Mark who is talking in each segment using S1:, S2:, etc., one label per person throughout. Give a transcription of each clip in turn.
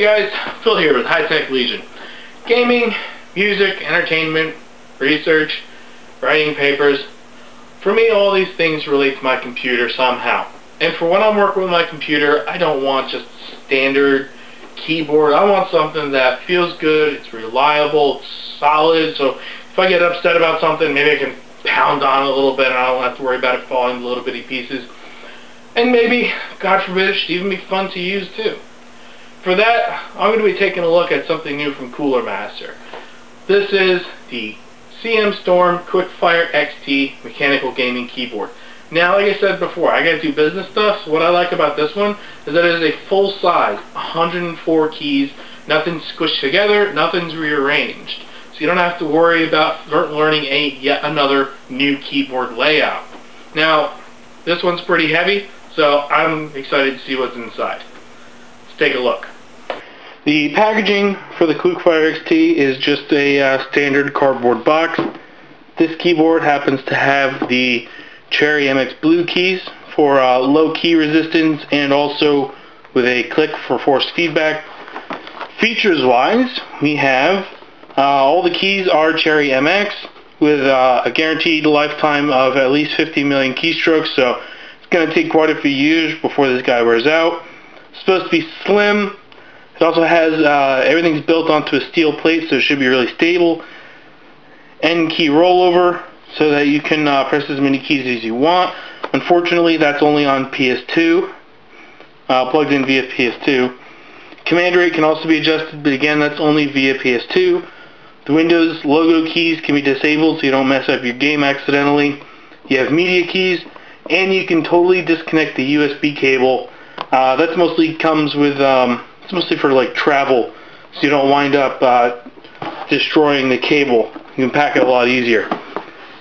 S1: Hey guys, Phil here with High Tech Legion. Gaming, music, entertainment, research, writing papers. For me, all these things relate to my computer somehow. And for when I'm working with my computer, I don't want just standard keyboard. I want something that feels good, it's reliable, it's solid, so if I get upset about something, maybe I can pound on it a little bit and I don't have to worry about it falling into little bitty pieces. And maybe, God forbid, it should even be fun to use too. For that, I'm going to be taking a look at something new from Cooler Master. This is the CM Storm QuickFire XT mechanical gaming keyboard. Now, like I said before, I gotta do business stuff, so what I like about this one is that it is a full size, 104 keys, nothing's squished together, nothing's rearranged. So you don't have to worry about learning yet another new keyboard layout. Now, this one's pretty heavy, so I'm excited to see what's inside. Let's take a look. The packaging for the QuickFire XT is just a standard cardboard box. This keyboard happens to have the Cherry MX Blue keys for low key resistance and also with a click for force feedback. Features wise, we have all the keys are Cherry MX with a guaranteed lifetime of at least 50 million keystrokes, so it's going to take quite a few years before this guy wears out. It's supposed to be slim. It also has everything's built onto a steel plate, so it should be really stable. N key rollover, so that you can press as many keys as you want. Unfortunately, that's only on PS2, plugged in via PS2. Command rate can also be adjusted, but again, that's only via PS2. The Windows logo keys can be disabled so you don't mess up your game accidentally. You have media keys, and you can totally disconnect the USB cable. That mostly comes with, it's mostly for like travel, so you don't wind up destroying the cable. You can pack it a lot easier.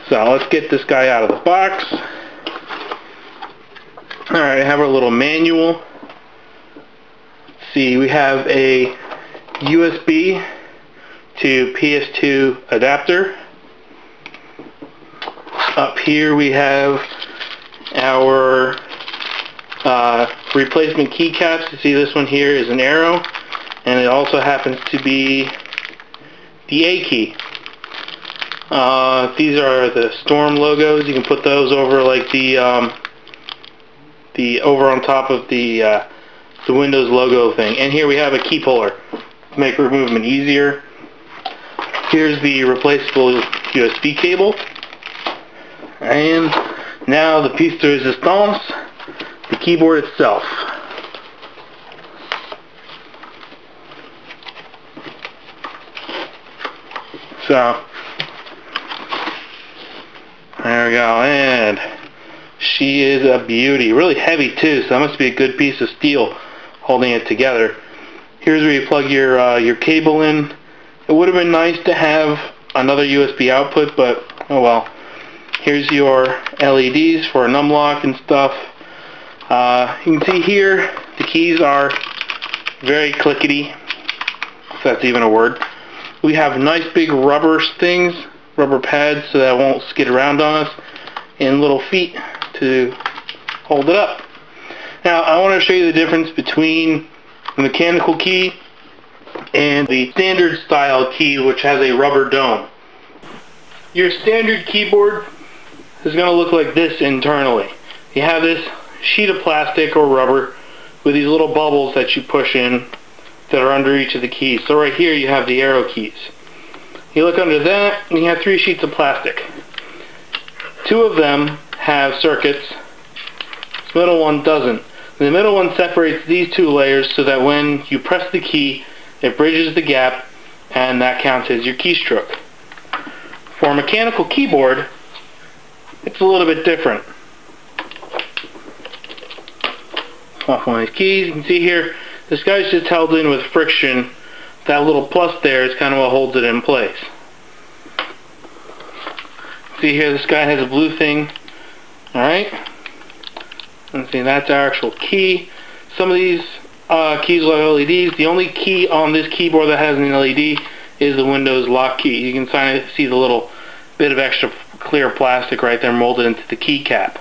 S1: So let's get this guy out of the box. Alright, I have our little manual. Let's see, we have a USB to PS2 adapter. Up here we have our replacement keycaps. You see this one here is an arrow, and it also happens to be the A key. These are the Storm logos. You can put those over like the over on top of the Windows logo thing. And here we have a key puller to make movement easier. Here's the replaceable USB cable. And now the piece de resistance, the keyboard itself. So there we go, and she is a beauty. Really heavy too, so that must be a good piece of steel holding it together. Here's where you plug your cable in. It would have been nice to have another USB output, but oh well. Here's your LEDs for an unlock and stuff. You can see here the keys are very clickety, if that's even a word. We have nice big rubber things, rubber pads, so that it won't skid around on us, and little feet to hold it up. Now I want to show you the difference between the mechanical key and the standard style key, which has a rubber dome. Your standard keyboard is going to look like this internally. You have this sheet of plastic or rubber with these little bubbles that you push in that are under each of the keys. So right here you have the arrow keys. You look under that and you have 3 sheets of plastic. 2 of them have circuits. The middle one doesn't. The middle one separates these 2 layers so that when you press the key, it bridges the gap, and that counts as your keystroke. For a mechanical keyboard, it's a little bit different. Off one of these keys, you can see here, this guy's just held in with friction. That little plus there is kind of what holds it in place. See here, this guy has a blue thing. Alright? And see, that's our actual key. Some of these keys will have LEDs. The only key on this keyboard that has an LED is the Windows lock key. You can see the little bit of extra clear plastic right there molded into the keycap.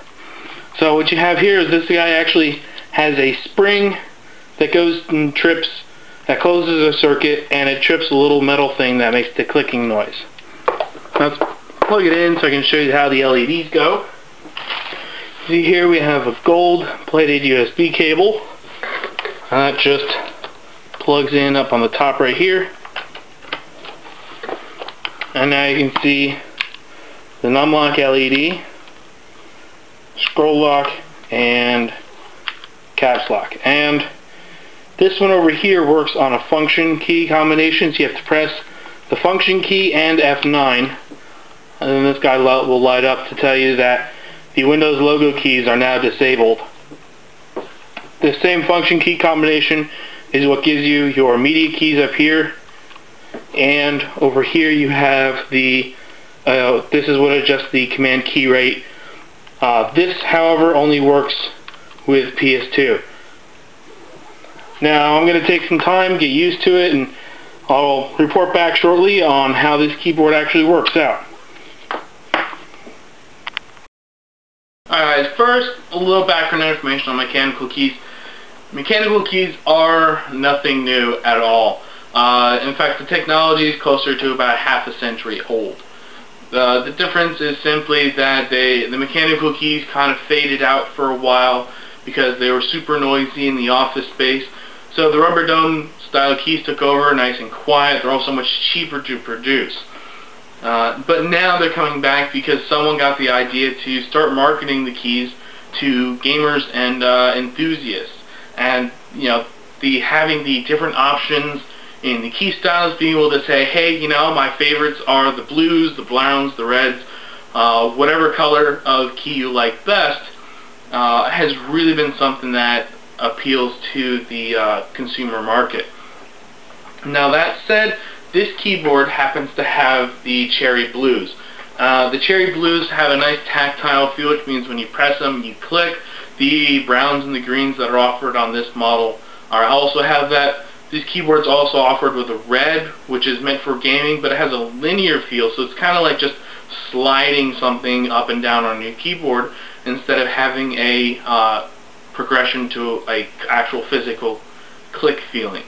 S1: So what you have here is this guy actually has a spring that goes and trips that closes a circuit, and it trips a little metal thing that makes the clicking noise. Let's plug it in so I can show you how the LEDs go. See, here we have a gold plated USB cable, and that just plugs in up on the top right here. And now you can see the num-lock LED, scroll lock, and caps lock. And this one over here works on a function key combination, so you have to press the function key and F9, and then this guy will light up to tell you that the Windows logo keys are now disabled. The same function key combination is what gives you your media keys up here, and over here you have the this is what adjusts the command key rate. This, however, only works with PS2. Now I'm going to take some time, get used to it, and I'll report back shortly on how this keyboard actually works out. Alright, first, a little background information on mechanical keys. Mechanical keys are nothing new at all. In fact, the technology is closer to about half a century old. The difference is simply that the mechanical keys kind of faded out for a while because they were super noisy in the office space. So the rubber dome style keys took over, nice and quiet. They're also much cheaper to produce. But now they're coming back because someone got the idea to start marketing the keys to gamers and enthusiasts. And you know, having the different options in the key styles, being able to say, hey, you know, my favorites are the blues, the browns, the reds, whatever color of key you like best, has really been something that appeals to the consumer market. Now that said, this keyboard happens to have the cherry blues. The cherry blues have a nice tactile feel, which means when you press them, you click. The browns and the greens that are offered on this model also have that. These keyboards also offered with a red, which is meant for gaming, but it has a linear feel, so it's kind of like just sliding something up and down on your keyboard instead of having a progression to a actual physical click feeling.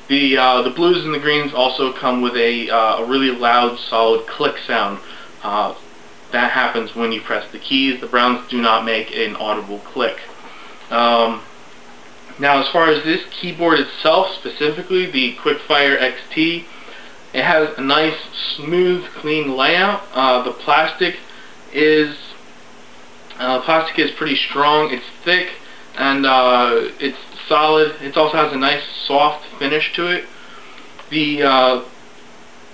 S1: The blues and the greens also come with a really loud, solid click sound. That happens when you press the keys. The browns do not make an audible click. Now, as far as this keyboard itself, specifically the QuickFire XT, it has a nice, smooth, clean layout. The plastic is pretty strong. It's thick and it's solid. It also has a nice, soft finish to it. The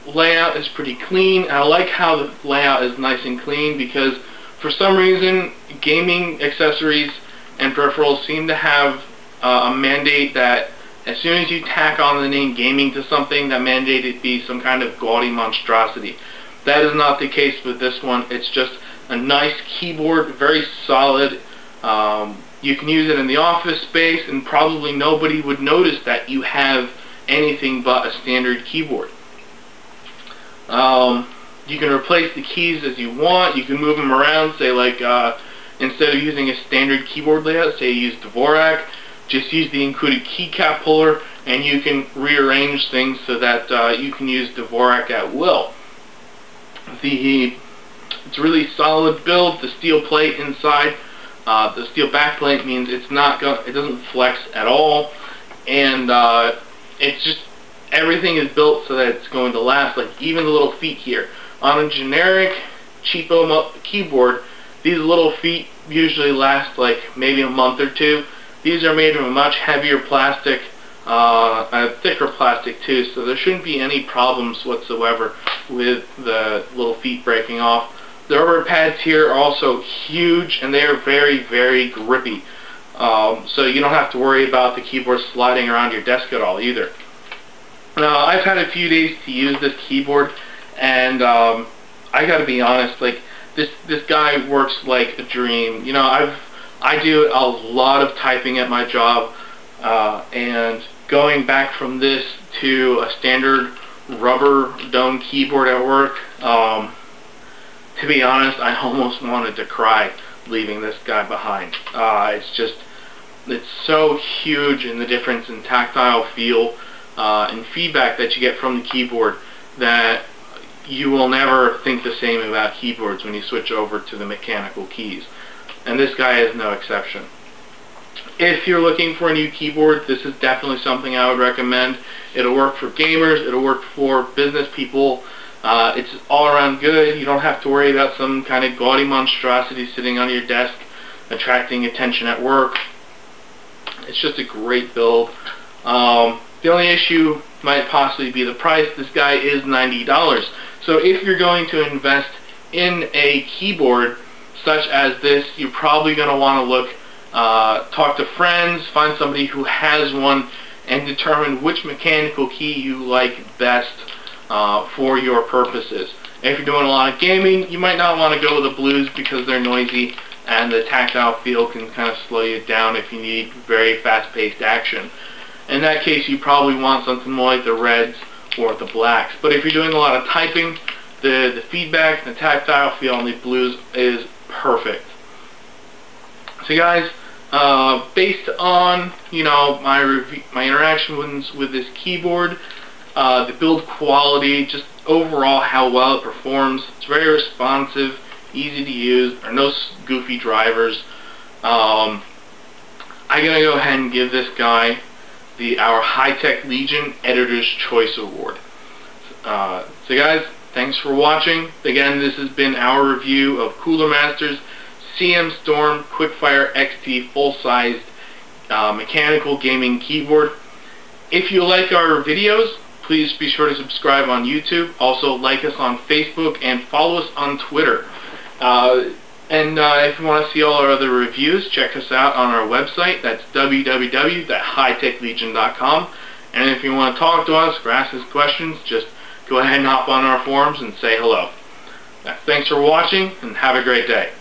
S1: layout is pretty clean. I like how the layout is nice and clean because for some reason gaming accessories and peripherals seem to have a mandate that as soon as you tack on the name gaming to something, that mandate it be some kind of gaudy monstrosity. That is not the case with this one. It's just a nice keyboard, very solid. You can use it in the office space and probably nobody would notice that you have anything but a standard keyboard. You can replace the keys as you want. You can move them around, say like instead of using a standard keyboard layout, say you use Dvorak, just use the included keycap puller and you can rearrange things so that you can use Dvorak at will. It's a really solid build. The steel plate inside, the steel back plate means it doesn't flex at all, and it's just everything is built so that it's going to last. Like even the little feet here on a generic cheapo keyboard, these little feet usually last like maybe a month or two. These are made of a much heavier plastic, a thicker plastic too, so there shouldn't be any problems whatsoever with the little feet breaking off. The rubber pads here are also huge and they are very, very grippy, so you don't have to worry about the keyboard sliding around your desk at all either. Now I've had a few days to use this keyboard, and I gotta be honest, like this guy works like a dream. You know, I do a lot of typing at my job, and going back from this to a standard rubber dome keyboard at work, to be honest, I almost wanted to cry leaving this guy behind. It's so huge in the difference in tactile feel. and feedback that you get from the keyboard that you will never think the same about keyboards when you switch over to the mechanical keys. And this guy is no exception. If you're looking for a new keyboard, this is definitely something I would recommend. It'll work for gamers, it'll work for business people. It's all around good. You don't have to worry about some kind of gaudy monstrosity sitting on your desk attracting attention at work. It's just a great build. The only issue might possibly be the price. This guy is $90. So if you're going to invest in a keyboard such as this, you're probably going to want to look, talk to friends, find somebody who has one, and determine which mechanical key you like best for your purposes. If you're doing a lot of gaming, you might not want to go with the blues because they're noisy and the tactile feel can kind of slow you down if you need very fast-paced action. In that case, you probably want something more like the reds or the blacks. But if you're doing a lot of typing, the feedback, the tactile feel on the blues is perfect. So guys, based on my interactions with this keyboard, the build quality, just overall how well it performs, it's very responsive, easy to use, there are no goofy drivers. I'm gonna go ahead and give this guy our High-Tech Legion Editor's Choice Award. So guys, thanks for watching. Again, this has been our review of Cooler Master's CM Storm QuickFire XT full-sized mechanical gaming keyboard. If you like our videos, please be sure to subscribe on YouTube. Also like us on Facebook and follow us on Twitter. If you want to see all our other reviews, check us out on our website. That's www.hightechlegion.com. And if you want to talk to us or ask us questions, just go ahead and hop on our forums and say hello. Thanks for watching and have a great day.